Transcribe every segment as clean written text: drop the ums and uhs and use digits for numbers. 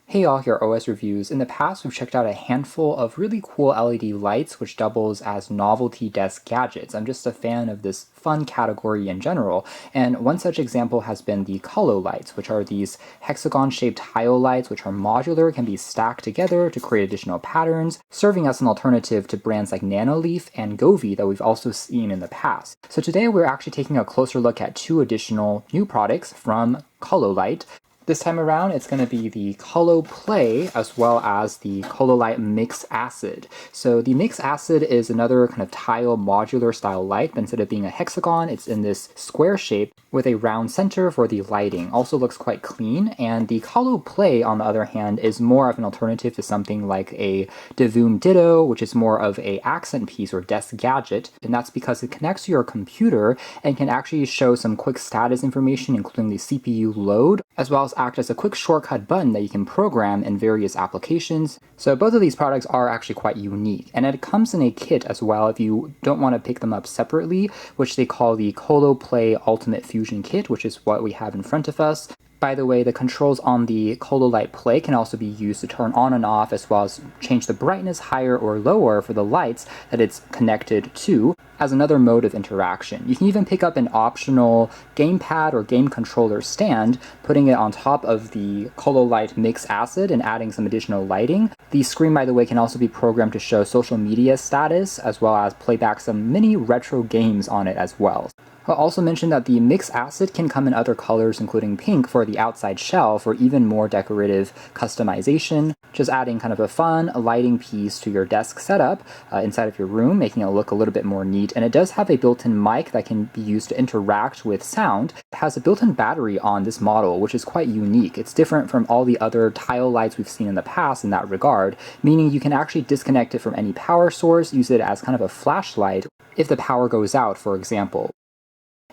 Hey all, here OS Reviews. In the past, we've checked out a handful of really cool LED lights which doubles as novelty desk gadgets. I'm just a fan of this fun category in general, and one such example has been the Cololights, which are these hexagon-shaped tile lights which are modular, can be stacked together to create additional patterns, serving as an alternative to brands like Nanoleaf and Govee that we've also seen in the past. So today we're actually taking a closer look at two additional new products from Cololight. This time around, it's going to be the Colo Play as well as the Cololight Mix Acid. So the Mix Acid is another kind of tile modular style light, but instead of being a hexagon, it's in this square shape with a round center for the lighting. Also looks quite clean, and the Colo Play, on the other hand, is more of an alternative to something like a Divoom Ditto, which is more of a accent piece or desk gadget, and that's because it connects to your computer and can actually show some quick status information, including the CPU load, as well as act as a quick shortcut button that you can program in various applications. So both of these products are actually quite unique, and it comes in a kit as well if you don't want to pick them up separately, which they call the Colo Play Ultimate Fusion Kit, which is what we have in front of us. By the way, the controls on the Cololight Play can also be used to turn on and off, as well as change the brightness higher or lower for the lights that it's connected to as another mode of interaction. You can even pick up an optional gamepad or game controller stand, putting it on top of the Cololight Mix Acid and adding some additional lighting. The screen, by the way, can also be programmed to show social media status, as well as play back some mini retro games on it as well. I'll also mention that the Mix Acid can come in other colors, including pink for the outside shell for even more decorative customization, just adding kind of a fun lighting piece to your desk setup inside of your room, making it look a little bit more neat. And it does have a built-in mic that can be used to interact with sound. It has a built-in battery on this model, which is quite unique. It's different from all the other tile lights we've seen in the past in that regard, meaning you can actually disconnect it from any power source, use it as kind of a flashlight if the power goes out, for example.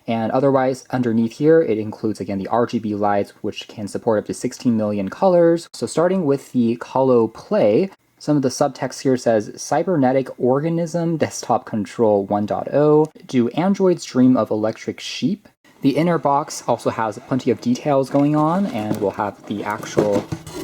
And otherwise, underneath here, it includes, again, the RGB lights, which can support up to 16 million colors. So starting with the Colo Play, some of the subtext here says, Cybernetic Organism Desktop Control 1.0. Do androids dream of electric sheep? The inner box also has plenty of details going on, and we'll have the actual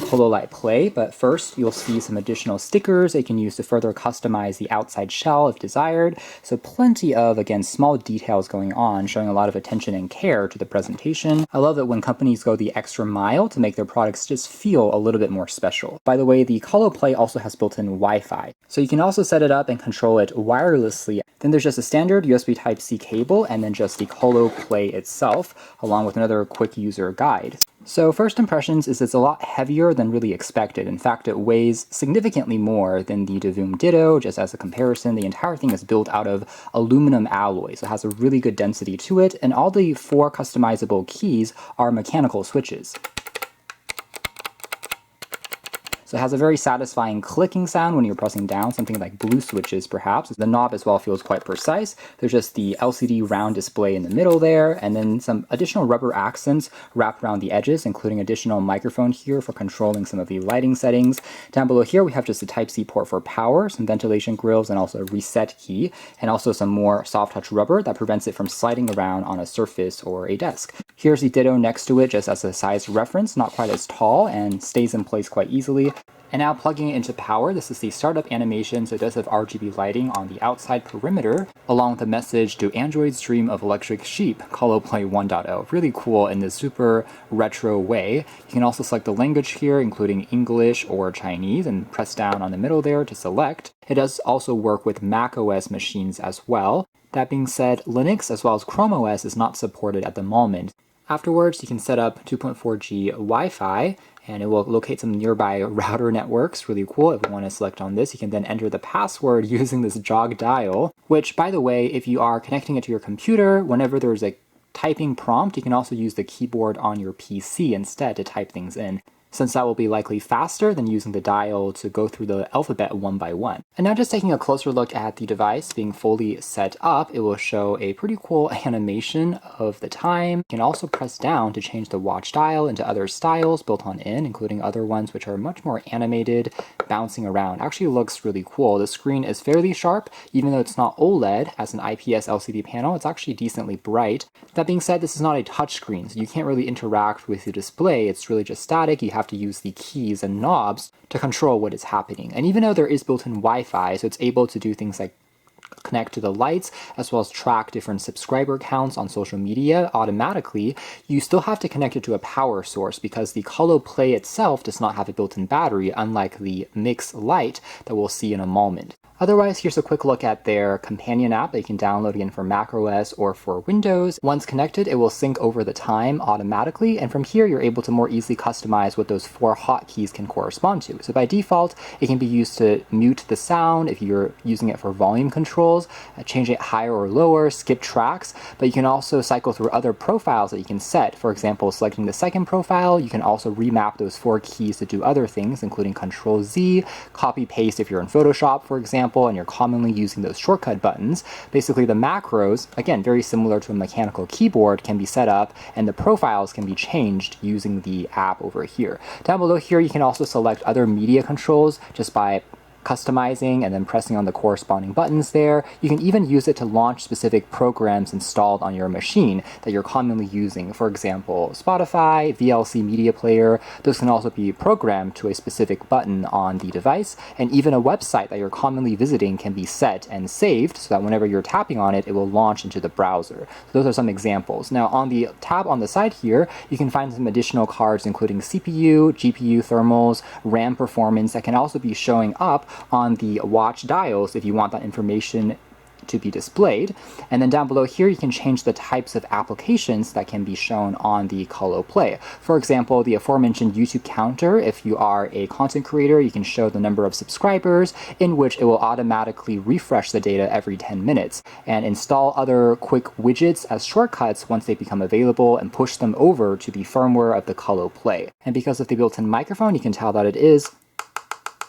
Cololight Play, but first you'll see some additional stickers they can use to further customize the outside shell if desired. So plenty of, again, small details going on, showing a lot of attention and care to the presentation. I love that when companies go the extra mile to make their products just feel a little bit more special. By the way, the Colo Play also has built-in Wi-Fi, so you can also set it up and control it wirelessly. Then there's just a standard USB Type-C cable, and then just the Colo Play itself, along with another quick user guide. So first impressions is it's a lot heavier than really expected. In fact, it weighs significantly more than the Divoom Ditto. Just as a comparison, the entire thing is built out of aluminum alloy, so it has a really good density to it, and all the 4 customizable keys are mechanical switches. So it has a very satisfying clicking sound when you're pressing down, something like blue switches perhaps. The knob as well feels quite precise. There's just the LCD round display in the middle there, and then some additional rubber accents wrapped around the edges, including additional microphone here for controlling some of the lighting settings. Down below here we have just a Type-C port for power, some ventilation grills, and also a reset key, and also some more soft touch rubber that prevents it from sliding around on a surface or a desk. Here's the Ditto next to it just as a size reference, not quite as tall and stays in place quite easily. And now plugging it into power, this is the startup animation, so it does have RGB lighting on the outside perimeter, along with a message, do androids dream of electric sheep, Colo Play 1.0. Really cool in this super retro way. You can also select the language here, including English or Chinese, and press down on the middle there to select. It does also work with macOS machines as well. That being said, Linux as well as Chrome OS is not supported at the moment. Afterwards, you can set up 2.4G Wi-Fi, and it will locate some nearby router networks. Really cool. If you want to select on this, you can then enter the password using this jog dial, which, by the way, if you are connecting it to your computer, whenever there's a typing prompt, you can also use the keyboard on your PC instead to type things in, since that will be likely faster than using the dial to go through the alphabet one by one. And now just taking a closer look at the device being fully set up, it will show a pretty cool animation of the time. You can also press down to change the watch dial into other styles built on in, including other ones which are much more animated, bouncing around. Actually looks really cool. The screen is fairly sharp, even though it's not OLED as an IPS LCD panel, it's actually decently bright. That being said, this is not a touchscreen, so you can't really interact with the display. It's really just static. You have have to use the keys and knobs to control what is happening. And even though there is built-in Wi-Fi, so it's able to do things like connect to the lights as well as track different subscriber counts on social media automatically, you still have to connect it to a power source because the Colo Play itself does not have a built-in battery, unlike the Mix Lite that we'll see in a moment. Otherwise, here's a quick look at their companion app that you can download again for macOS or for Windows. Once connected, it will sync over the time automatically, and from here you're able to more easily customize what those 4 hotkeys can correspond to. So by default, it can be used to mute the sound if you're using it for volume controls, change it higher or lower, skip tracks, but you can also cycle through other profiles that you can set. For example, selecting the second profile, you can also remap those 4 keys to do other things, including Control-Z, copy-paste if you're in Photoshop, for example, and you're commonly using those shortcut buttons. Basically, the macros, again, very similar to a mechanical keyboard, can be set up, and the profiles can be changed using the app over here. Down below here, you can also select other media controls just by customizing and then pressing on the corresponding buttons there. You can even use it to launch specific programs installed on your machine that you're commonly using. For example, Spotify, VLC media player, those can also be programmed to a specific button on the device, and even a website that you're commonly visiting can be set and saved so that whenever you're tapping on it, it will launch into the browser. So those are some examples. Now on the tab on the side here, you can find some additional cards including CPU, GPU thermals, RAM performance that can also be showing up on the watch dials if you want that information to be displayed. And then down below here, you can change the types of applications that can be shown on the Colo Play. For example, the aforementioned YouTube counter. If you are a content creator, you can show the number of subscribers, in which it will automatically refresh the data every 10 minutes and install other quick widgets as shortcuts once they become available and push them over to the firmware of the Colo Play. And because of the built-in microphone, you can tell that it is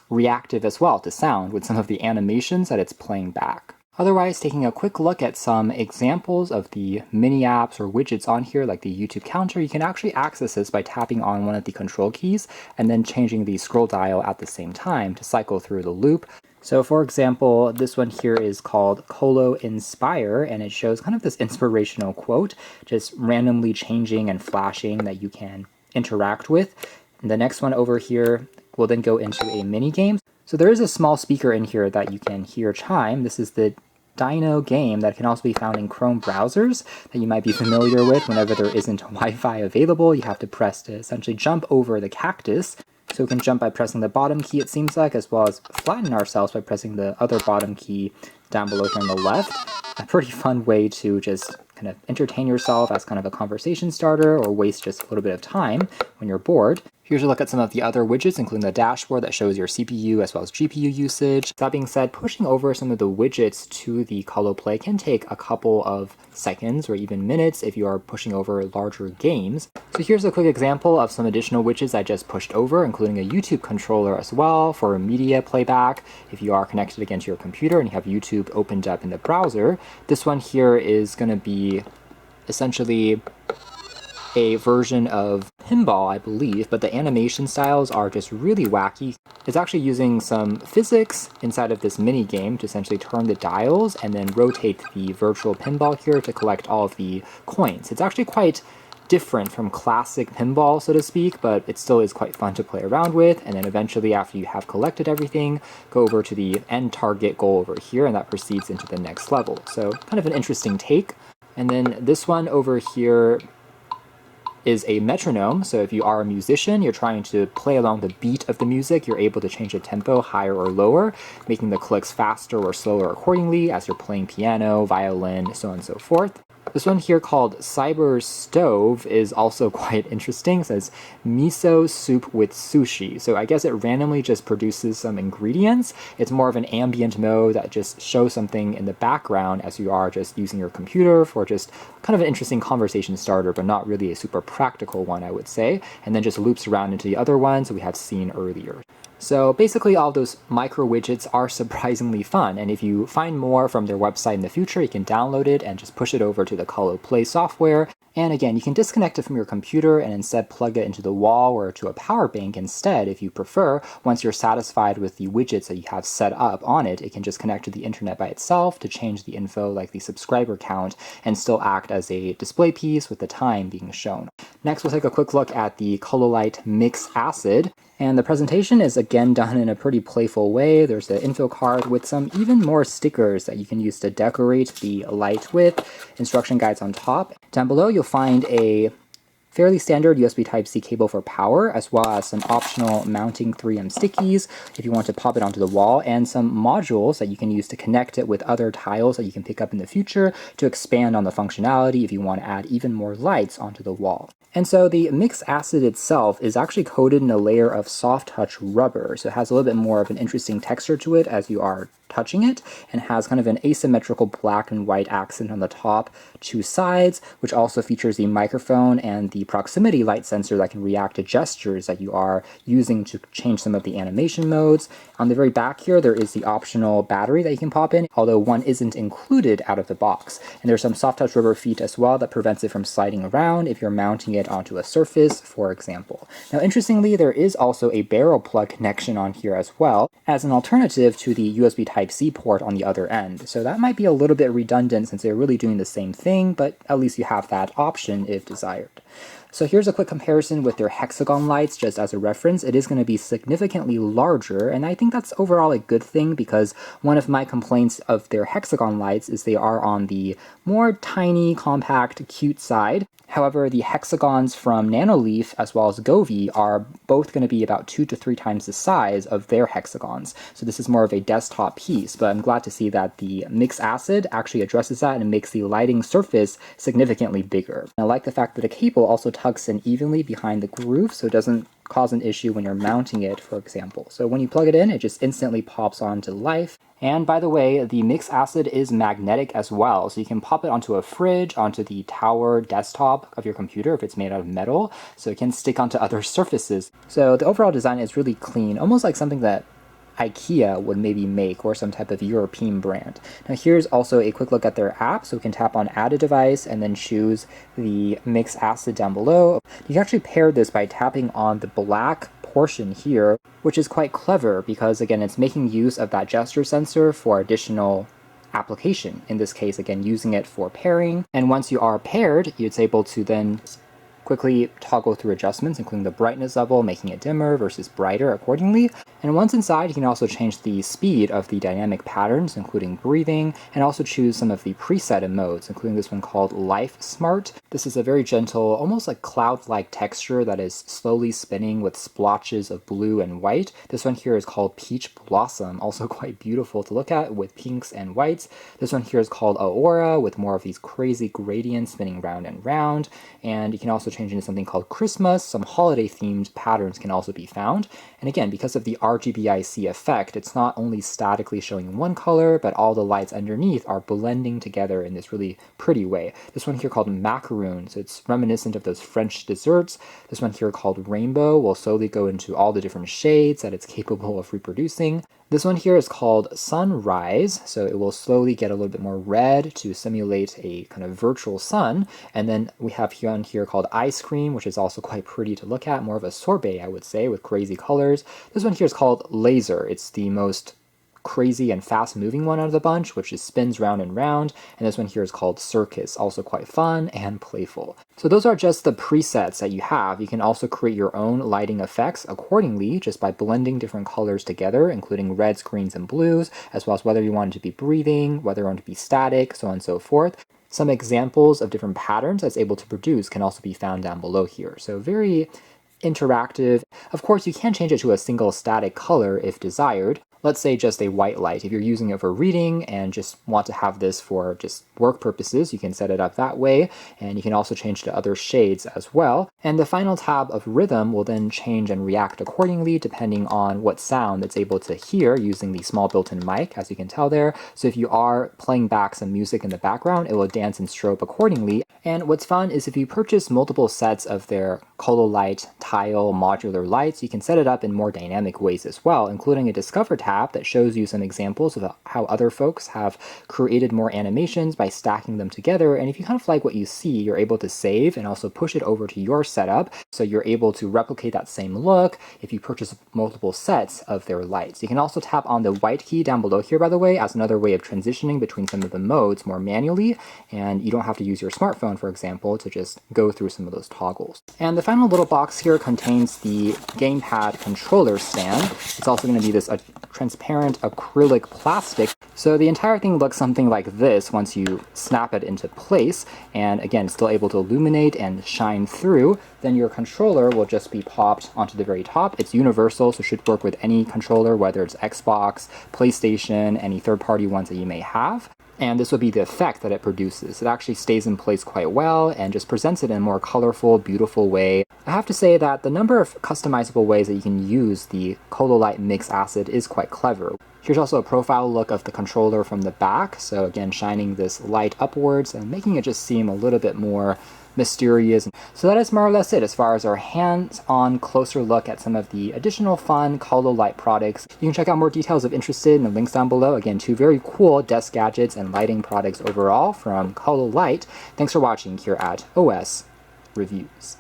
reactive as well to sound with some of the animations that it's playing back. Otherwise, taking a quick look at some examples of the mini apps or widgets on here, like the YouTube counter, you can actually access this by tapping on one of the control keys and then changing the scroll dial at the same time to cycle through the loop. So for example, this one here is called Colo Inspire, and it shows kind of this inspirational quote, just randomly changing and flashing that you can interact with. And the next one over here will then go into a mini game. So there is a small speaker in here that you can hear chime. This is the Dino game that can also be found in Chrome browsers that you might be familiar with. Whenever there isn't Wi-Fi available, you have to press to essentially jump over the cactus. So we can jump by pressing the bottom key, it seems like, as well as flatten ourselves by pressing the other bottom key down below here on the left. A pretty fun way to just kind of entertain yourself as kind of a conversation starter or waste just a little bit of time when you're bored. Here's a look at some of the other widgets, including the dashboard that shows your CPU as well as GPU usage. That being said, pushing over some of the widgets to the Colo Play can take a couple of seconds or even minutes if you are pushing over larger games. So here's a quick example of some additional widgets I just pushed over, including a YouTube controller as well for media playback. If you are connected again to your computer and you have YouTube opened up in the browser, this one here is going to be essentially a version of pinball, I believe, but the animation styles are just really wacky. It's actually using some physics inside of this mini game to essentially turn the dials and then rotate the virtual pinball here to collect all of the coins. It's actually quite different from classic pinball, so to speak, but it still is quite fun to play around with. And then eventually, after you have collected everything, go over to the end target goal over here, and that proceeds into the next level. So kind of an interesting take. And then this one over here is a metronome. So if you are a musician, you're trying to play along the beat of the music, you're able to change the tempo higher or lower, making the clicks faster or slower accordingly as you're playing piano, violin, so on and so forth. This one here called Cyber Stove is also quite interesting. It says miso soup with sushi. So I guess it randomly just produces some ingredients. It's more of an ambient mode that just shows something in the background as you are just using your computer for just kind of an interesting conversation starter, but not really a super practical one, I would say. And then just loops around into the other ones we have seen earlier. So basically all those micro widgets are surprisingly fun, and if you find more from their website in the future, you can download it and just push it over to the Colo Play software And again, you can disconnect it from your computer and instead plug it into the wall or to a power bank instead if you prefer. Once you're satisfied with the widgets that you have set up on it, it can just connect to the internet by itself to change the info like the subscriber count and still act as a display piece with the time being shown. Next, we'll take a quick look at the Cololight Mix Acid. And the presentation is again done in a pretty playful way. There's an info card with some even more stickers that you can use to decorate the light with, instruction guides on top. Down below you'll find a fairly standard USB Type-C cable for power, as well as some optional mounting 3M stickies if you want to pop it onto the wall, and some modules that you can use to connect it with other tiles that you can pick up in the future to expand on the functionality if you want to add even more lights onto the wall. And so the Mix Acid itself is actually coated in a layer of soft touch rubber, so it has a little bit more of an interesting texture to it as you are touching it, and has kind of an asymmetrical black and white accent on the top, two sides, which also features the microphone and the proximity light sensor that can react to gestures that you are using to change some of the animation modes. On the very back here, there is the optional battery that you can pop in, although one isn't included out of the box. And there's some soft touch rubber feet as well that prevents it from sliding around if you're mounting it onto a surface, for example. Now, interestingly, there is also a barrel plug connection on here as well, as an alternative to the USB Type-C port on the other end. So that might be a little bit redundant since they're really doing the same thing, but at least you have that option if desired. So here's a quick comparison with their hexagon lights just as a reference. It is going to be significantly larger, and I think that's overall a good thing because one of my complaints of their hexagon lights is they are on the more tiny, compact, cute side. However, the hexagons from Nanoleaf as well as Govee are both going to be about 2 to 3 times the size of their hexagons. So this is more of a desktop piece, but I'm glad to see that the Mix Acid actually addresses that and makes the lighting surface significantly bigger. I like the fact that a cable also tucks in evenly behind the groove, so it doesn't cause an issue when you're mounting it, for example. So when you plug it in, it just instantly pops on to life. And by the way, the Mix Acid is magnetic as well, so you can pop it onto a fridge, onto the tower desktop of your computer if it's made out of metal, so it can stick onto other surfaces. So the overall design is really clean, almost like something that IKEA would maybe make, or some type of European brand. Now here's also a quick look at their app, so we can tap on add a device and then choose the Mix Acid down below. You can actually pair this by tapping on the black portion here, which is quite clever because again it's making use of that gesture sensor for additional application. In this case, again, using it for pairing. And once you are paired, it's able to then quickly toggle through adjustments, including the brightness level, making it dimmer versus brighter accordingly. And once inside, you can also change the speed of the dynamic patterns, including breathing, and also choose some of the preset modes, including this one called Life Smart. This is a very gentle, almost like cloud-like texture that is slowly spinning with splotches of blue and white. This one here is called Peach Blossom, also quite beautiful to look at with pinks and whites. This one here is called Aura, with more of these crazy gradients spinning round and round. And you can also change into something called Christmas. Some holiday-themed patterns can also be found. And again, because of the RGBIC effect, it's not only statically showing one color, but all the lights underneath are blending together in this really pretty way. This one here called Macaroon, so it's reminiscent of those French desserts. This one here called Rainbow will slowly go into all the different shades that it's capable of reproducing. This one here is called Sunrise, so it will slowly get a little bit more red to simulate a kind of virtual sun. And then we have one here called Ice Cream, which is also quite pretty to look at, more of a sorbet, I would say, with crazy colors. This one here is called Laser. It's the most crazy and fast moving one out of the bunch, which just spins round and round. And this one here is called Circus, also quite fun and playful. So those are just the presets that you have. You can also create your own lighting effects accordingly just by blending different colors together, including reds, greens, and blues, as well as whether you want it to be breathing, whether you want it to be static, so on and so forth. Some examples of different patterns that's able to produce can also be found down below here. So very interactive. Of course, you can change it to a single static color if desired. Let's say just a white light. If you're using it for reading and just want to have this for just work purposes, you can set it up that way, and you can also change to other shades as well. And the final tab of rhythm will then change and react accordingly depending on what sound it's able to hear using the small built-in mic, as you can tell there. So if you are playing back some music in the background, it will dance and strobe accordingly. And what's fun is if you purchase multiple sets of their Cololight tile modular lights, you can set it up in more dynamic ways as well, including a Discover tab that shows you some examples of how other folks have created more animations by stacking them together. And if you kind of like what you see, you're able to save and also push it over to your setup, so you're able to replicate that same look if you purchase multiple sets of their lights. You can also tap on the white key down below here, by the way, as another way of transitioning between some of the modes more manually, and you don't have to use your smartphone, for example, to just go through some of those toggles. And the final little box here contains the gamepad controller stand. It's also going to be this transparent acrylic plastic, so the entire thing looks something like this once you snap it into place, and again, still able to illuminate and shine through. Then your controller will just be popped onto the very top. It's universal, so should work with any controller, whether it's Xbox, PlayStation, any third-party ones that you may have. And this will be the effect that it produces. It actually stays in place quite well and just presents it in a more colorful, beautiful way. I have to say that the number of customizable ways that you can use the Cololight Mix Acid is quite clever. Here's also a profile look of the controller from the back, so again, shining this light upwards and making it just seem a little bit more mysterious. So that is more or less it as far as our hands-on closer look at some of the additional fun Cololight products. You can check out more details if interested in the links down below. Again, 2 very cool desk gadgets and lighting products overall from Cololight. Thanks for watching here at OS Reviews.